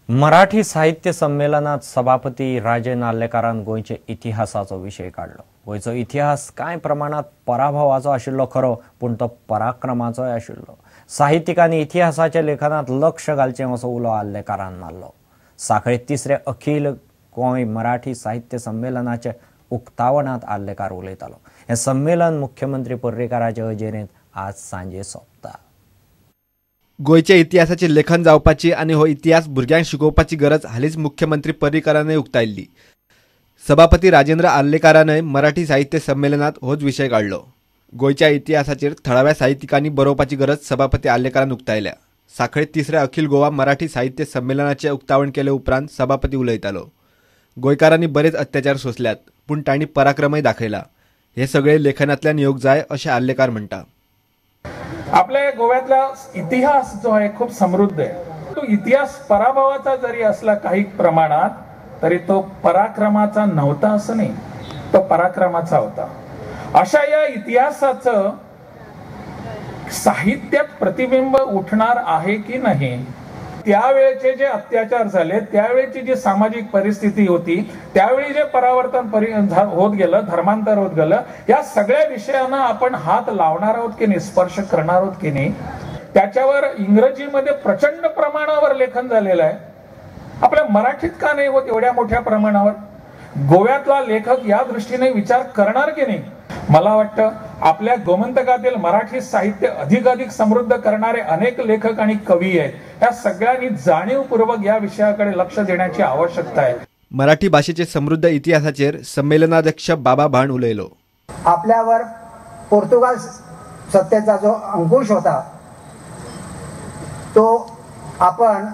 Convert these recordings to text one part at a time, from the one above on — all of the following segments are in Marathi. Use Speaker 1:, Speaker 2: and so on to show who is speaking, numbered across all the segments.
Speaker 1: मराठी साहित्य संमेलनात सभापती राजे नार्लेकारान गोयचे इतिहासाचो विषय काढलो। गोयचो इतिहास कांय प्रमाणात पराभवाचो आशिल्लो खरो, पण तो पराक्रमाचोय आशिल्लो। साहित्यिकांनी इतिहासाच्या लेखनात लक्ष घालचें असो उलो आर्लेकारान मारलो। साखळे तिसरे अखिल गोंय मराठी साहित्य संमेलनाचे उक्तावणात आर्लेकार उलयतालो। हे संमेलन मुख्यमंत्री पर्रीकाराचे अजेरेंत आज सांजे सोंपता।
Speaker 2: गोयच्या इतिहासाचे लेखन जावपाची आणि हो इतिहास भुरग्यांक शिकोवपाची गरज हालींच मुख्यमंत्री पर्रीकारानय उक्तायल्ली। सभापती राजेंद्र आर्लेकारानय मराठी साहित्य संमेलनात होच विषय काढलो। गोयच्या इतिहासाचेर थळाव्या साहित्यिकांनी बरोवपाची गरज सभापती आर्लेकारान उक्तायल्या। साखळे तिसऱ्या अखिल गोवा मराठी साहित्य संमेलनाचे उक्तावण केले उपरांत सभापती उलयतालो। गोंयकारांनी बरेच अत्याचार सोसल्यात, पूण तांणी पराक्रमय दाखयला। हे सगळे लेखनांतल्यान येवंक जाय अशें आर्लेकार म्हणटा।
Speaker 3: आपल्या गोव्यातला इतिहास जो आहे खूप समृद्ध आहे। तो इतिहास पराभवाचा जरी असला काही प्रमाणात, तरी तो पराक्रमाचा नव्हता असं नाही, तो पराक्रमाचा होता। अशा या इतिहासाचं साहित्यात प्रतिबिंब उठणार आहे की नाही, त्यावेळेचे जे अत्याचार झाले, त्यावेळेची जी सामाजिक परिस्थिती होती, त्यावेळी जे परावर्तन होत गेलं, धर्मांतर होत गेलं, या सगळ्या विषयांना आपण हात लावणार आहोत की नाही, स्पर्श करणार आहोत की नाही, त्याच्यावर इंग्रजीमध्ये प्रचंड प्रमाणावर लेखन झालेलं आहे। आपल्या मराठीत का नाही होत एवढ्या मोठ्या प्रमाणावर? गोव्यातला लेखक या दृष्टीने विचार करणार की नाही? मला वाटतं आपल्या गोमंतकातील मराठी साहित्य अधिकाधिक समृद्ध करणारे अनेक लेखक आणि कवी आहेत। या सगळ्यांनी जाणीवपूर्वक या विषयाकडे लक्ष देण्याची आवश्यकता आहे।
Speaker 2: मराठी भाषेचे समृद्ध इतिहासाचेर संमेलनाध्यक्ष बाबा भाण उलयलो।
Speaker 4: आपल्यावर पोर्तुगाल सत्तेचा जो अंकुश होता, तो आपण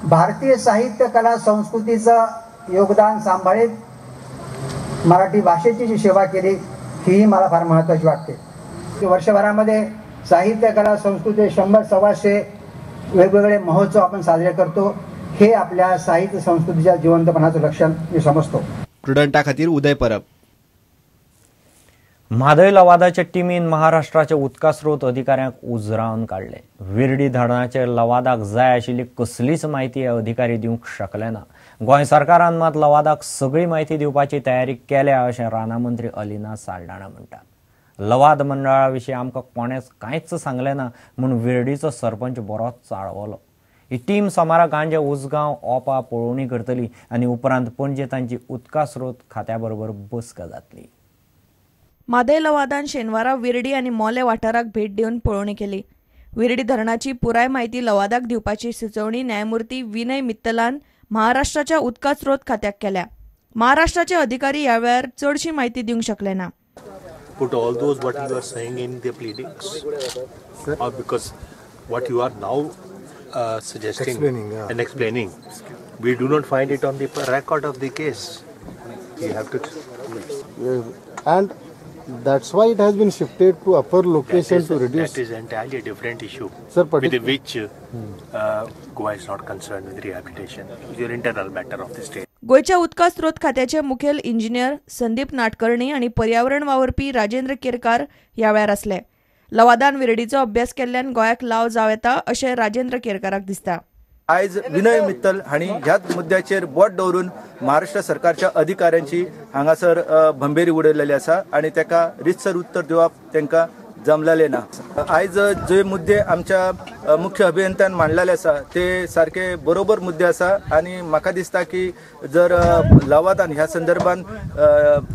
Speaker 4: भारतीय साहित्य कला संस्कृतीचं योगदान सांभाळीत मराठी भाषेची जी सेवा केली, ही मला फार महत्त्वाची वाटते। वर्षभरामध्ये साहित्य कला संस्कृती 100-125 वेगवेगळे महोत्सव आपण साजरे करतो। हे आपल्या साहित्य संस्कृतीच्या जिवंतपणाचं लक्षण मी समजतो।
Speaker 2: स्टुडंटा खातीर उदय परब।
Speaker 1: म्हादय लवादाच्या टीमीन महाराष्ट्राचे उदका स्रोत अधिकाऱ्यांक उजरावन काढले। विर्डी धरणाचे लवादाक जाय आशिल्ली कसलीच माहिती हे अधिकारी दिवंक शकले ना। गोंय सरकारान मात लवादाक सगळी माहिती दिवपाची तयारी केल्या अशें रानामंत्री अलिना साल्ढाणा म्हणटात। लवाद मंडळा विशीं आमकां कोणेच कांयच सांगलें ना म्हूण विर्डीचो सरपंच बरोच चाळवलो। ही टीम सोमारा गांजे उसगांव ओपा पळोवणी करतली आनी उपरांत पणजे तांची उदका स्रोत खात्या बरोबर बसका जातली।
Speaker 5: म्हादय लवादान शेनवारा विर्डी आनी मोले वाठाराक भेट दिवन पळोवणी केली। विर्डी धरणाची पुराय माहिती लवादाक दिवपाची सुचोवणी न्यायमूर्ती विनय मित्तलान महाराष्ट्राच्या उदका स्रोत खात्याक केल्या। महाराष्ट्राचे अधिकारी ह्या वेळार चडशी माहिती दिवंक शकले ना।
Speaker 6: Put all those what you are saying in the pleadings, or because what you are now suggesting and explaining, we do not find it on the record of the case. You have to,
Speaker 7: and that's why it has been shifted to upper location to reduce.
Speaker 6: That is entirely a different issue,
Speaker 7: sir,
Speaker 6: with which Goa is not concerned with rehabilitation. It's your internal matter of the state.
Speaker 5: गोयच्या उदका स्रोत खात्याचे मुखेल इंजिनियर संदीप नाटकर्णी आणि पर्यावरण वावरपी राजेंद्र केरकार ह्या वेळार आसले। लवादान विर्डीचो अभ्यास केल्ल्यान गोंयाक लाव जाव येता अशें राजेंद्र केरकाराक दिसता।
Speaker 8: आज विनय मित्तल हांणी ह्याच मुद्द्याचेर बोट दवरून महाराष्ट्र सरकारच्या अधिकाऱ्यांची हांगासर भंबेरी उडयलेली आसा आणि ताका रितसर उत्तर दिवप तांकां जमलेलें ना। आज जे मुद्दे आमच्या मुख्य अभियंत्यान मांडलेले आसा ते सारखे बरोबर मुद्दे आसा आणि म्हाका दिसता की जर लवादान ह्या संदर्भान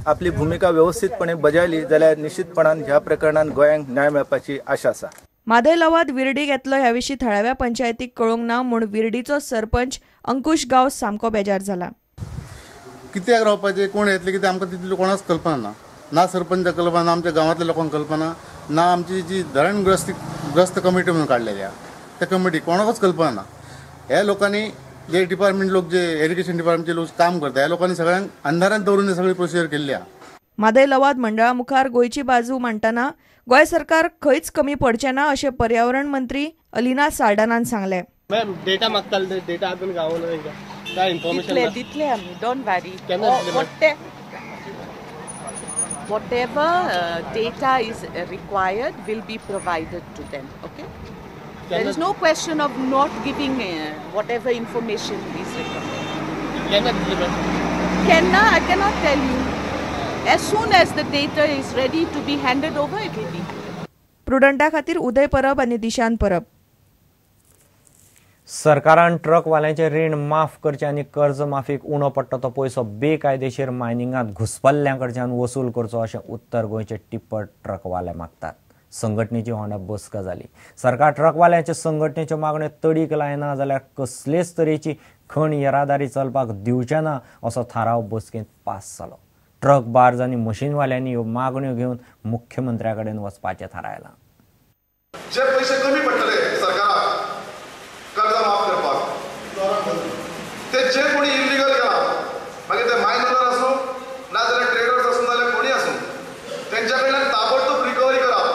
Speaker 8: आपली भूमिका व्यवस्थितपणे बजायली जाल्यार निश्चितपणान ह्या प्रकरणात गोंयांक न्याय मेळपाची आशा आसा।
Speaker 5: म्हादय लवाद विर्डी घेतलो ह्या विशीं थळाव्या पंचायतीक कळोवंक ना म्हूण विर्डीचो सरपंच अंकुश गांव सामको बेजार जाला।
Speaker 7: कित्याक रावपाचें, कोण येतले कितें आमकां तितली कोणाच कल्पना ना सरपंच कल्पना ना, आमच्या गांवांतल्या लोकांक कल्पना ना, आमची जी धरणग्रस्त कमिटी म्हणून काडलेली आहा त्या कमिटी कोणाकच कल्पना ना। ह्या लोकांनी जे डिपार्टमेंट लोक जे एज्युकेशन डिपार्टमेंटचे लोक काम करता, ह्या लोकांनी सगळ्यांक अंधारात दवरून सगळी प्रोसिजर केल्ली आहा।
Speaker 5: म्हादय लवाद मंडळा मुखार गोंयची बाजू मांडटना गोंय सरकार खंयच कमी पडचें ना अशें पर्यावरण मंत्री अलिना साल्ढानान सांगलें।
Speaker 9: मॅम डेटा मागताले, डेटा अजून गावना तांकां, काय इन्फॉर्मेशन
Speaker 10: दितले आमी, don't worry. Whatever data is required will be provided to them. Okay. There is no question of not giving whatever information is required. Kenna, I cannot tell you. As soon as the data is ready to be handed over, it will be.
Speaker 5: प्रुडंटा खातीर उदय परब आनी दिशान परब.
Speaker 1: सरकारान ट्रकवाल्यांचे रीण माफ करचे आनी कर्ज माफीक उणो पडटा तो पयसो बेकायदेशीर मायनिंगांत घुसपल्ल्यां वसूल करचो अशें उत्तर गोंयचे टिप्पर ट्रकवाले मागतात. संघटनेची होंडा बसका जाली. सरकार ट्रकवाल्यांचे संघटनेच्यो मागण्यो तडीक लायना जाल्यार कसलेच तरेची खण येरादारी चलपाक दिवचे ना असो थाराव बसकेंत पास जालो. ट्रक बार्ज आनी मशीनवाल्यांनी ह्यो मागण्यो घेवन मुख्यमंत्र्या कडेन वचपाचें थारायलां.
Speaker 11: जे पयशे कमी पडटले सरकाराक कर्ज माफ करपाक, ते जे कोणी इल्लीगल गेला, मागीर ते मायनर आसूं ना जाल्यार ट्रेडर्स आसूं नाल्यार कोणी आसूं, तेंच्या कडल्यान ताबडतोब रिकवरी करप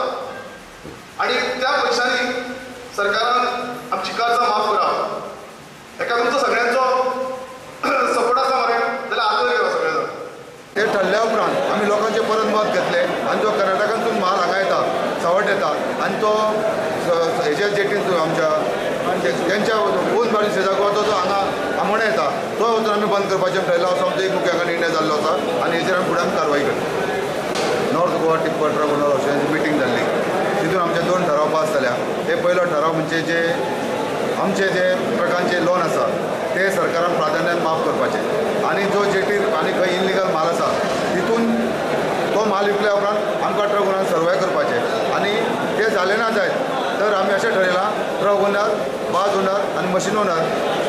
Speaker 11: आनी त्या पयशांनी सरकारान आमची कर्ज माफ करप. हेका तुमचो सगळ्यांचो सपोर्ट आसा मरे जाल्यार आदर घेवप सगळे जाण.
Speaker 12: ते ठरल्या उपरांत आमी लोकांचे परत मत घेतले आनी जो कर्नाटकांतून म्हाल हांगा येता, सावट येता आनी तो हेच्या जेटीन आमच्या तेंच्या ओन बारी शेजाक वता तो हांगा आमोणे येता, तो वचून आमी बंद करपाचें ठरयलां असो आमचो एक मुख्याक निर्णय जाल्लो आसा आनी हेचेर आमी फुडें कारवाय करता. North Goa tipper truck owner असोसिएशनाची मिटींग जाल्ली, तितून आमचे 2 ठराव पास जाल्या. हे पयलो ठराव म्हणजे जे आमचे जे ट्रकांचे लोन आसा ते सरकारान प्राधान्यान माफ करपाचें आनी जो जेटीर आनी खंय इल्लीगल माल आसा तितून तो माल विकल्या उपरांत आमकां ट्रक ओनरान सर्वे करपाचें आनी ते जालें ना जायत तर आमी अशें ठरयलां ट्रक ओनर, बाज ओनर आनी मशीन ओनर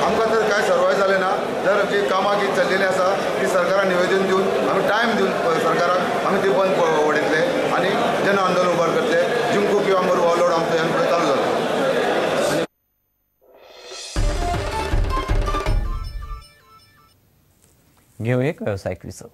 Speaker 12: आमकां जर कांय सर्वे जालें ना जर जी कामां जी चल्लेलीं आसा ती सरकारान निवेदन दिवन आमी टायम दिवन सरकाराक आमी ती बंद उडयतले आनी जन आंदोलन उबार करतले. जिंकू किंवा मरू ओवरलोड आमचो ह्या फुडें चालू जाता.
Speaker 1: घेऊ एक व्यावसायिक विसव.